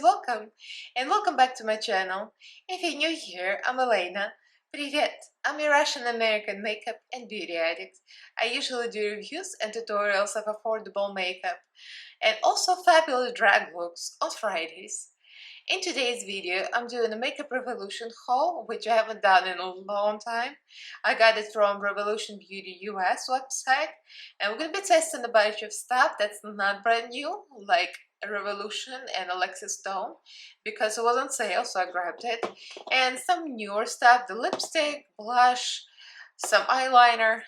welcome and welcome back to my channel. If you're new here, I'm Elaina. Привет! I'm a Russian-American makeup and beauty addict. I usually do reviews and tutorials of affordable makeup and also fabulous drag looks on Fridays. In today's video, I'm doing a Makeup Revolution haul, which I haven't done in a long time. I got it from Revolution Beauty US website, and we're going to be testing a bunch of stuff that's not brand new, like Revolution and Alexa Stone, because it was on sale, so I grabbed it. And some newer stuff, the lipstick, blush, some eyeliner.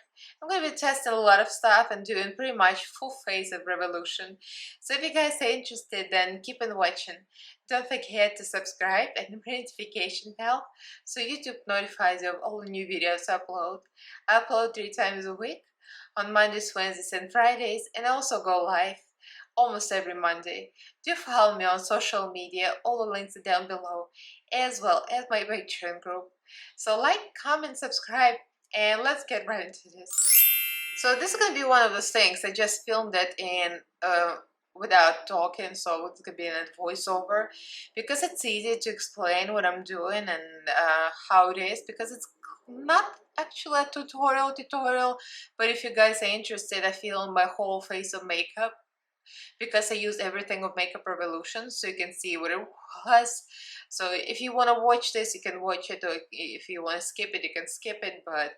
I'm going to be testing a lot of stuff and doing pretty much full face of Revolution. So if you guys are interested, then keep on watching. Don't forget to subscribe and the notification bell so YouTube notifies you of all the new videos I upload. I upload 3 times a week on Mondays, Wednesdays, and Fridays, and I also go live almost every Monday. Do follow me on social media, all the links are down below, as well as my Patreon group. So like, comment, subscribe, and let's get right into this. So this is going to be one of those things. I just filmed it in without talking, so it's going to be in a voiceover because it's easy to explain what I'm doing and how it is, because it's not actually a tutorial, but if you guys are interested, I film my whole face of makeup because I use everything of Makeup Revolution, so you can see what it was. So if you want to watch this, you can watch it, or if you want to skip it, you can skip it, but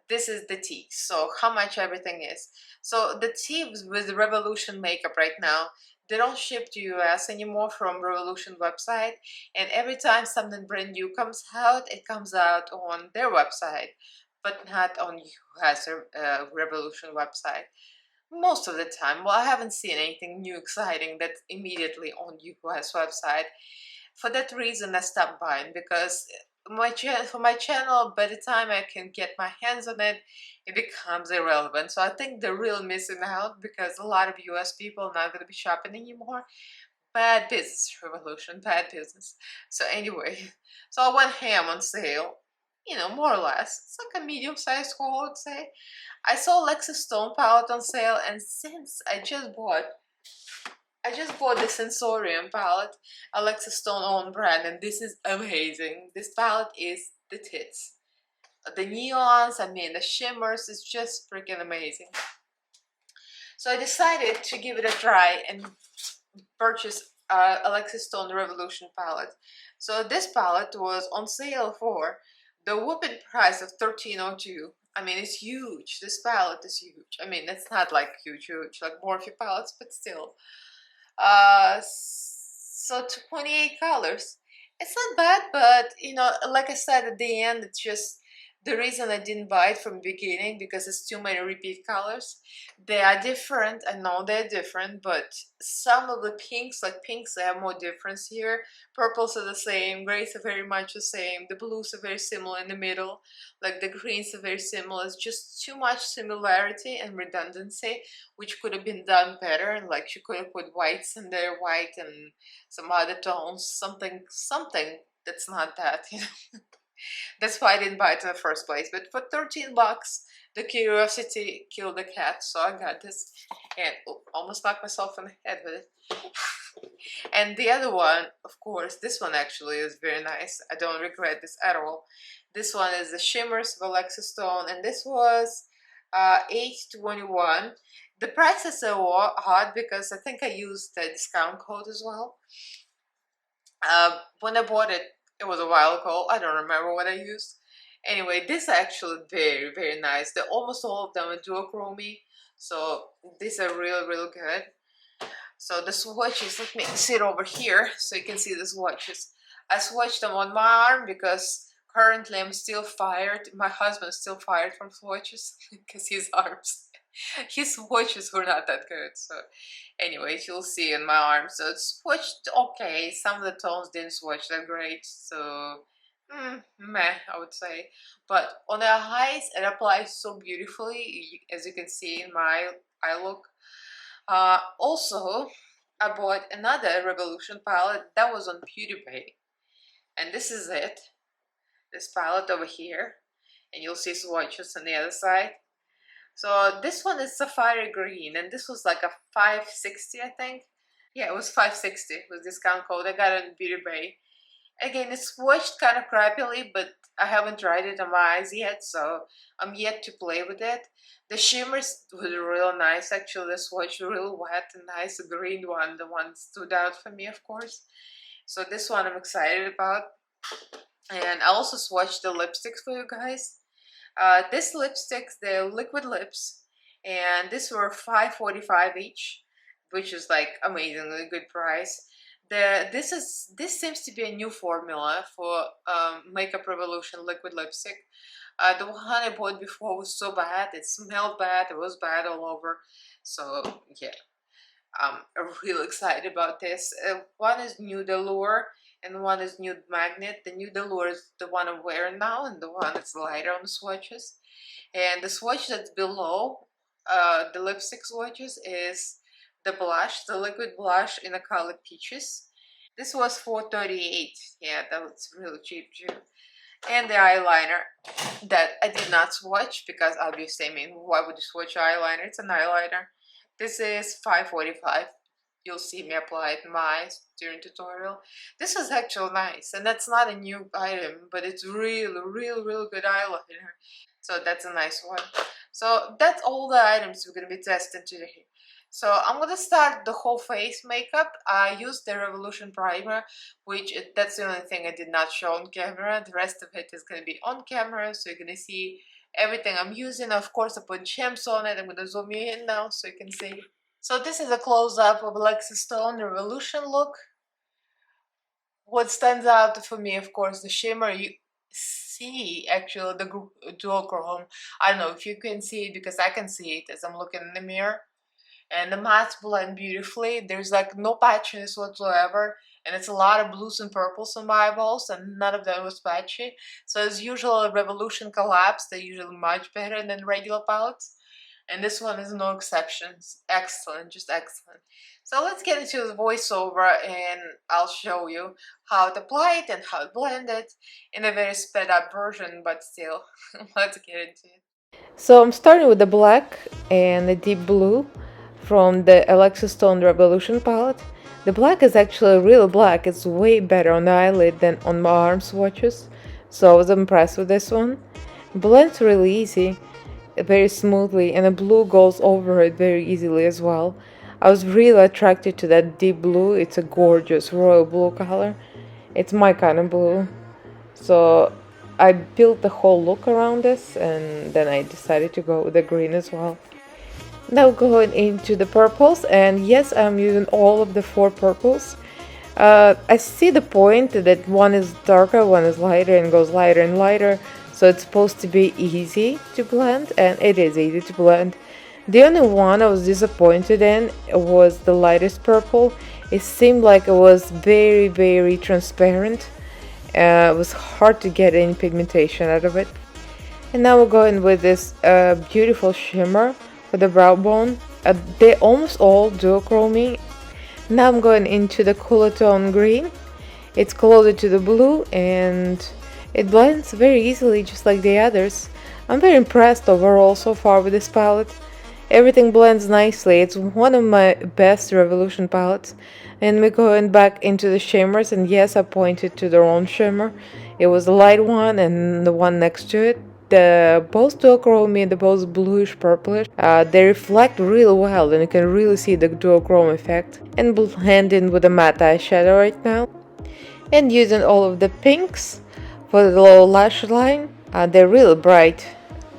this is the tea. So how much everything is. So the tea with Revolution makeup right now, they don't ship to US anymore from Revolution website, and every time something brand new comes out, it comes out on their website, but not on US Revolution website. Most of the time. Well, I haven't seen anything new exciting that's immediately on US website. For that reason, I stopped buying, because for my channel, by the time I can get my hands on it, it becomes irrelevant. So I think they're really missing out, because a lot of US people are not going to be shopping anymore. Bad business, Revolution, bad business. So anyway, so I went ham on sale, you know, more or less. It's like a medium-sized haul, I would say. I saw Alexa Stone palette on sale, and since I just bought the Sensorium palette, Alexa Stone own brand, and this is amazing. This palette is the tits. The neons, I mean the shimmers, is just freaking amazing. So I decided to give it a try and purchase Alexa Stone Revolution palette. So this palette was on sale for the whooping price of $13.02. I mean, it's huge. This palette is huge. I mean, it's not like huge like Morphe palettes, but still. So 28 colors. It's not bad, but you know, like I said at the end, it's just the reason I didn't buy it from the beginning, because it's too many repeat colors. They are different. I know they're different, but some of the pinks, like pinks, they have more difference here. Purples are the same, grays are very much the same, the blues are very similar in the middle, like the greens are very similar. It's just too much similarity and redundancy, which could have been done better. And like she could have put whites in there, white and some other tones, something that's not that, you know. That's why I didn't buy it in the first place. But for 13 bucks, the curiosity killed the cat. So I got this and almost knocked myself in the head with it. And the other one, of course, this one actually is very nice. I don't regret this at all. This one is the Shimmers of Alexa Stone, and this was $8.21. The prices are odd because I think I used the discount code as well. When I bought it, it was a while ago. I don't remember what I used. Anyway, this is actually very, very nice. Almost all of them are duochrome, so these are really, really good. So the swatches, let me sit over here so you can see the swatches. I swatched them on my arm because currently I'm still fired. My husband's still fired from swatches because his swatches were not that good. So anyway, you'll see in my arm. So it's swatched okay. Some of the tones didn't swatch that great. So meh, I would say. But on the eyes, it applies so beautifully, as you can see in my eye look. Also, I bought another Revolution palette that was on PewDiePie, and this is it. This palette over here, and you'll see swatches on the other side. So this one is Safari Green, and this was like a $5.60, I think. Yeah, it was 560 with discount code. I got it in Beauty Bay. Again, it's swatched kind of crappily, but I haven't tried it on my eyes yet, so I'm yet to play with it. The shimmers was real nice, actually. The swatch real wet and nice. The green one, the one stood out for me, of course. So this one I'm excited about. And I also swatched the lipsticks for you guys. This lipsticks, they're liquid lips, and these were $5.45 each, which is like amazingly good price. This seems to be a new formula for Makeup Revolution liquid lipstick. The one I bought before was so bad, it smelled bad, it was bad all over. So yeah, I'm really excited about this. One is Nude Allure and one is Nude Magnet. The Nude Allure is the one I'm wearing now, and the one that's lighter on the swatches. And the swatch that's below the lipstick swatches is the blush, the liquid blush in the color Peaches. This was $4.38. Yeah, that was really cheap too. And the eyeliner that I did not swatch because obviously, I mean, why would you swatch eyeliner? It's an eyeliner. This is $5.45. You'll see me apply it in my eyes during tutorial. This is actually nice, and that's not a new item, but it's real good eyeliner. So that's a nice one. So that's all the items we're gonna be testing today. So I'm gonna start the whole face makeup. I used the Revolution primer, which that's the only thing I did not show on camera. The rest of it is gonna be on camera, so you're gonna see everything I'm using. Of course, I put gems on it. I'm gonna zoom you in now so you can see. So this is a close-up of Alexa Stone Revolution look. What stands out for me, of course, the shimmer. You see actually the duochrome. I don't know if you can see it because I can see it as I'm looking in the mirror. And the mattes blend beautifully. There's like no patchiness whatsoever, and it's a lot of blues and purples on my eyeballs, and none of them was patchy. So as usual, Revolution collabs, they're usually much better than regular palettes, and this one is no exceptions. Excellent, just excellent. So let's get into the voiceover, and I'll show you how to apply it and how to blend it in a very sped up version, but still, let's get into it. So I'm starting with the black and the deep blue from the Alexa Stone Revolution palette. The black is actually real black. It's way better on the eyelid than on my arm swatches. So I was impressed with this one. Blends really easy, very smoothly, and the blue goes over it very easily as well. I was really attracted to that deep blue. It's a gorgeous royal blue color. It's my kind of blue. So I built the whole look around this, and then I decided to go with the green as well. Now going into the purples, and yes, I'm using all of the 4 purples. I see the point that one is darker, one is lighter, and goes lighter and lighter, so it's supposed to be easy to blend, and it is easy to blend. The only one I was disappointed in was the lightest purple. It seemed like it was very transparent. It was hard to get any pigmentation out of it. And now we're going with this beautiful shimmer for the brow bone. They almost all duochrome. Now I'm going into the cooler tone green. It's closer to the blue and it blends very easily just like the others. I'm very impressed overall so far with this palette. Everything blends nicely. It's one of my best Revolution palettes. And we're going back into the shimmers, and yes, I pointed to the wrong shimmer. It was the light one and the one next to it. The both duochrome and the both bluish purplish, they reflect really well, and you can really see the duochrome effect. And blend in with the matte eyeshadow right now. And using all of the pinks for the low lash line. They're really bright.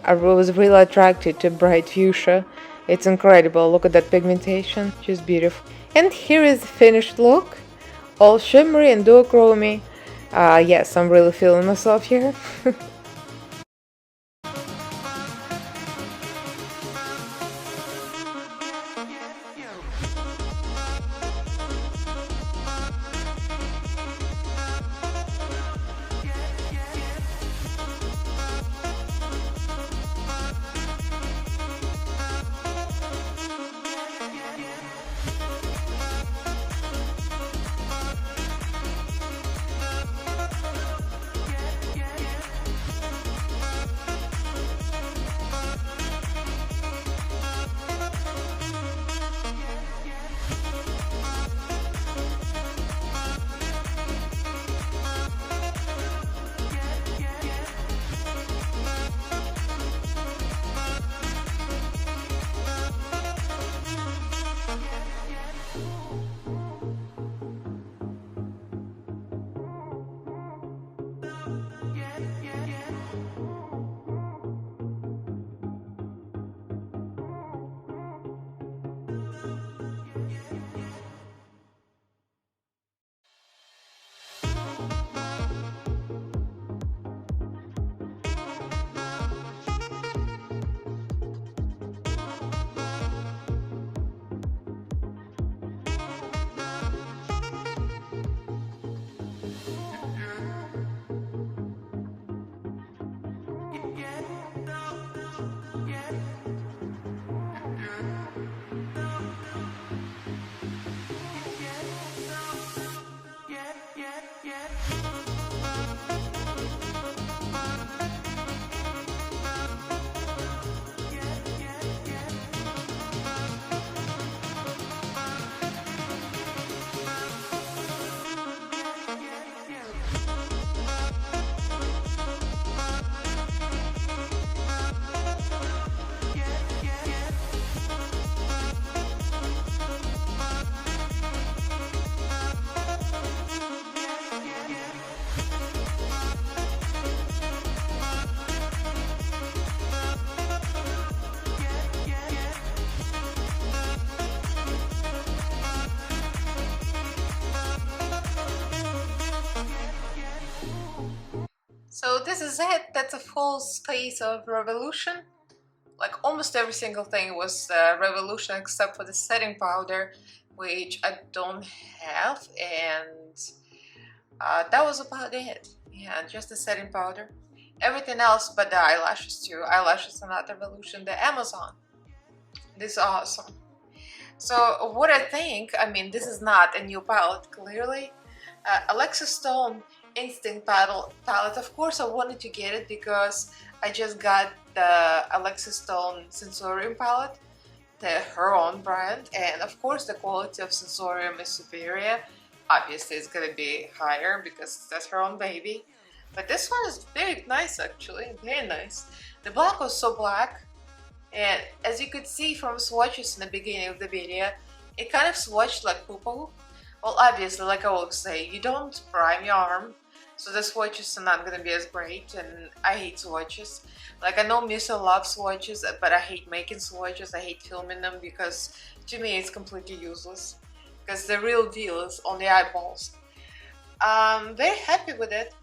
I was really attracted to bright fuchsia. It's incredible. Look at that pigmentation, just beautiful. And here is the finished look, all shimmery and duochrome. Yes, I'm really feeling myself here. this is it. That's a full space of Revolution. Like almost every single thing was Revolution except for the setting powder, which I don't have, and that was about it. Yeah, just the setting powder. Everything else but the eyelashes too. Eyelashes are not Revolution, the Amazon. This is awesome. So what I think, I mean, this is not a new palette, clearly. Alexa Stone Instinct palette. Of course, I wanted to get it because I just got the Alexa Stone Sensorium palette, her own brand, and of course the quality of Sensorium is superior. Obviously, it's gonna be higher because that's her own baby. But this one is very nice, actually, very nice. The black was so black. And as you could see from swatches in the beginning of the video, it kind of swatched like poo-poo. Well, obviously, like I always say, you don't prime your arm, so the swatches are not gonna be as great, and I hate swatches. Like, I know Misa loves swatches, but I hate making swatches, I hate filming them, because to me it's completely useless. Because the real deal is on the eyeballs. I'm very happy with it.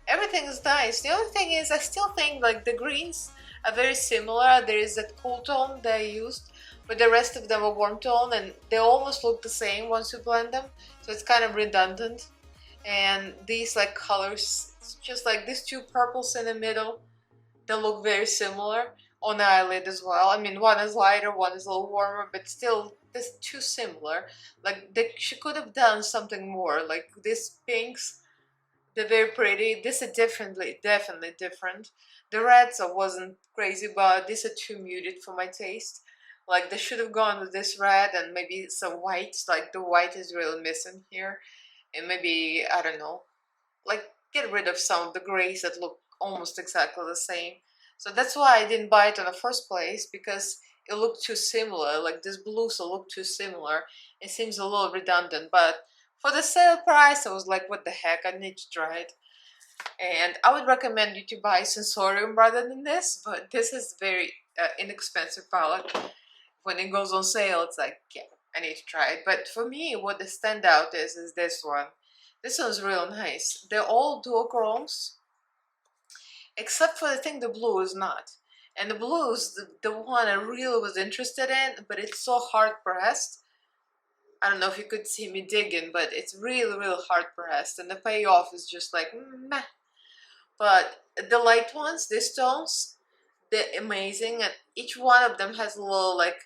Everything is nice. The only thing is, I still think like the greens are very similar. There is that cool tone that I used, but the rest of them are warm tone, and they almost look the same once you blend them, so it's kind of redundant. And these like colors, it's just like these two purples in the middle, they look very similar on the eyelid as well. I mean, one is lighter, one is a little warmer, but still, they're too similar. Like, she could have done something more. Like, these pinks, they're very pretty. This is definitely different. The reds I wasn't crazy about. These are too muted for my taste. Like, they should have gone with this red and maybe some white. Like, the white is really missing here. And maybe, I don't know, like, get rid of some of the grays that look almost exactly the same. So that's why I didn't buy it in the first place, because it looked too similar. Like, this blue so looked too similar. It seems a little redundant, but for the sale price, I was like, what the heck, I need to try it. And I would recommend you to buy Sensorium rather than this, but this is very inexpensive palette. When it goes on sale, it's like, yeah, I need to try it. But for me, what the standout is this one. This one's real nice. They're all duochromes, except for the thing the blue is not. And the blue is the one I really was interested in, but it's so hard pressed. I don't know if you could see me digging, but it's really hard pressed, and the payoff is just like meh. But the light ones, these tones, they're amazing, and each one of them has a little like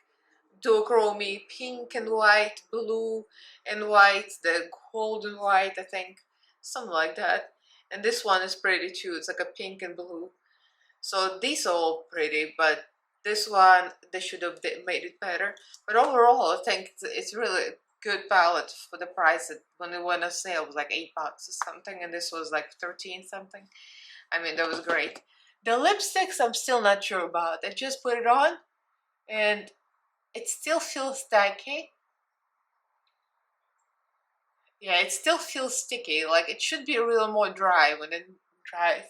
duochromy, pink and white, blue and white, the golden white, I think, something like that. And this one is pretty too. It's like a pink and blue. So these are all pretty, but this one, they should have made it better. But overall, I think it's really a good palette for the price. When it went on sale, it was like $8 or something, and this was like 13 something. I mean, that was great. The lipsticks, I'm still not sure about. I just put it on, and it still feels tacky. Yeah, it still feels sticky. Like, it should be a little more dry when it dries.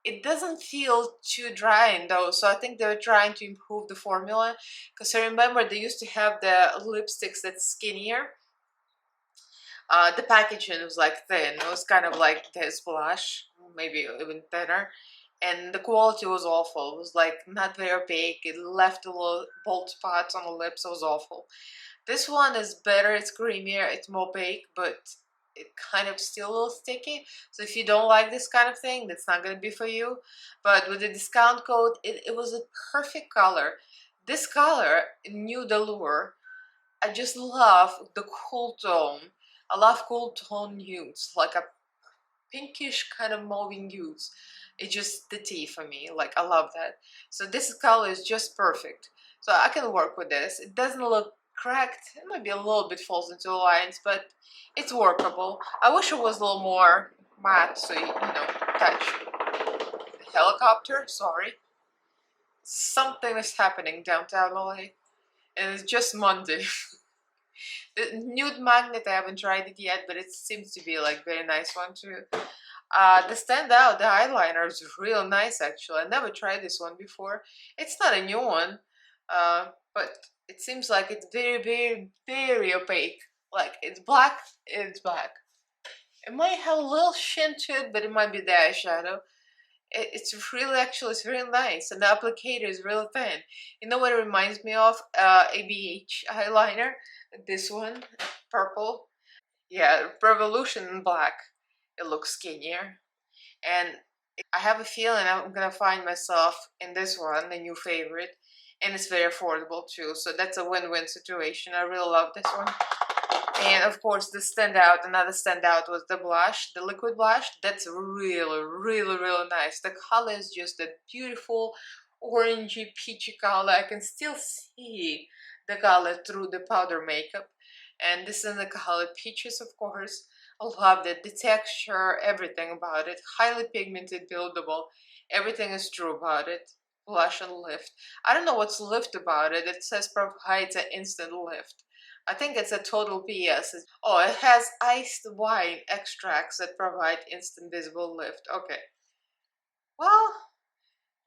It doesn't feel too dry though, so I think they're trying to improve the formula. Because I remember they used to have the lipsticks that's skinnier. The packaging was like thin. It was kind of like this blush, maybe even thinner. And the quality was awful. It was like not very opaque. It left a little bold spots on the lips. It was awful. This one is better. It's creamier. It's more opaque, but it kind of still a little sticky. So if you don't like this kind of thing, that's not going to be for you. But with the discount code, it was a perfect color. This color, Nude Allure, I just love the cool tone. I love cool tone nudes, like a pinkish kind of mauvey nudes. It's just the tea for me. Like, I love that. So this color is just perfect. So I can work with this. It doesn't look cracked. It might be a little bit falls into the lines, but it's workable. I wish it was a little more matte, so you know, touch. Helicopter, sorry. Something is happening downtown LA, and it's just Monday. The Nude Magnet, I haven't tried it yet, but it seems to be like very nice one too. The standout, the eyeliner is real nice actually. I never tried this one before. It's not a new one, but it seems like it's very opaque. Like, it's black, it's black. It might have a little sheen to it, but it might be the eyeshadow. It's really, actually, it's really nice, and the applicator is really thin. You know what it reminds me of? ABH eyeliner. This one, purple. Yeah, Revolution in black. It looks skinnier, and I have a feeling I'm gonna find myself in this one, the new favorite, and it's very affordable too. So that's a win-win situation. I really love this one. And of course, the standout, another standout was the blush, the liquid blush. That's really, really, really nice. The color is just a beautiful orangey, peachy color. I can still see the color through the powder makeup. And this is the color peaches, of course. I love it. The texture, everything about it. Highly pigmented, buildable. Everything is true about it. Blush and lift. I don't know what's lift about it. It says provides an instant lift. I think it's a total BS. Oh, it has iced wine extracts that provide instant visible lift. Okay. Well,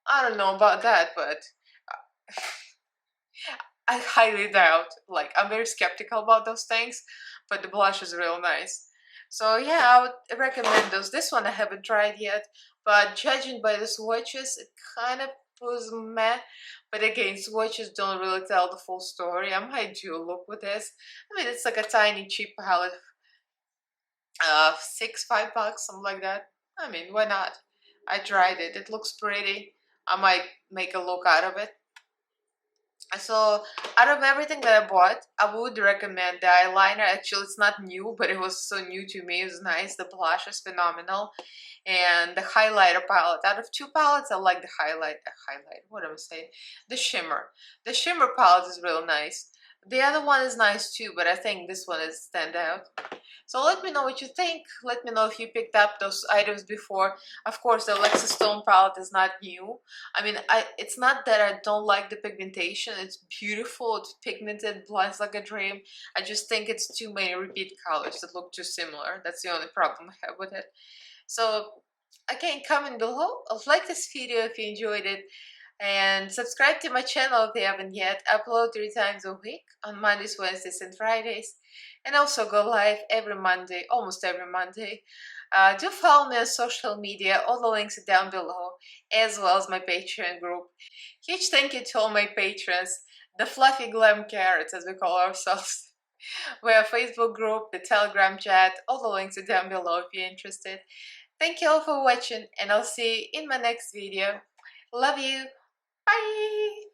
I don't know about that, but I highly doubt. Like, I'm very skeptical about those things, but the blush is real nice. So yeah, I would recommend those. This one I haven't tried yet, but judging by the swatches, it kind of was meh. But again, swatches don't really tell the full story. I might do a look with this. I mean, it's like a tiny cheap palette, $5, something like that. I mean, why not? I tried it. It looks pretty. I might make a look out of it. So out of everything that I bought, I would recommend the eyeliner. Actually, it's not new, but it was so new to me. It was nice. The blush is phenomenal. And the highlighter palette. Out of two palettes, I like the highlight, what am I saying? The shimmer. The shimmer palette is real nice. The other one is nice too, but I think this one is standout. So let me know what you think. Let me know if you picked up those items before. Of course, the Alexa Stone palette is not new. I mean, it's not that I don't like the pigmentation. It's beautiful. It's pigmented, blends like a dream. I just think it's too many repeat colors that look too similar. That's the only problem I have with it. So again, comment below. Like this video if you enjoyed it. And subscribe to my channel if you haven't yet. I upload 3 times a week on Mondays, Wednesdays, and Fridays. And also go live every Monday, almost every Monday. Do follow me on social media. All the links are down below, as well as my Patreon group. Huge thank you to all my patrons, the fluffy glam carrots, as we call ourselves. We have a Facebook group, the Telegram chat. All the links are down below if you're interested. Thank you all for watching, and I'll see you in my next video. Love you. Bye!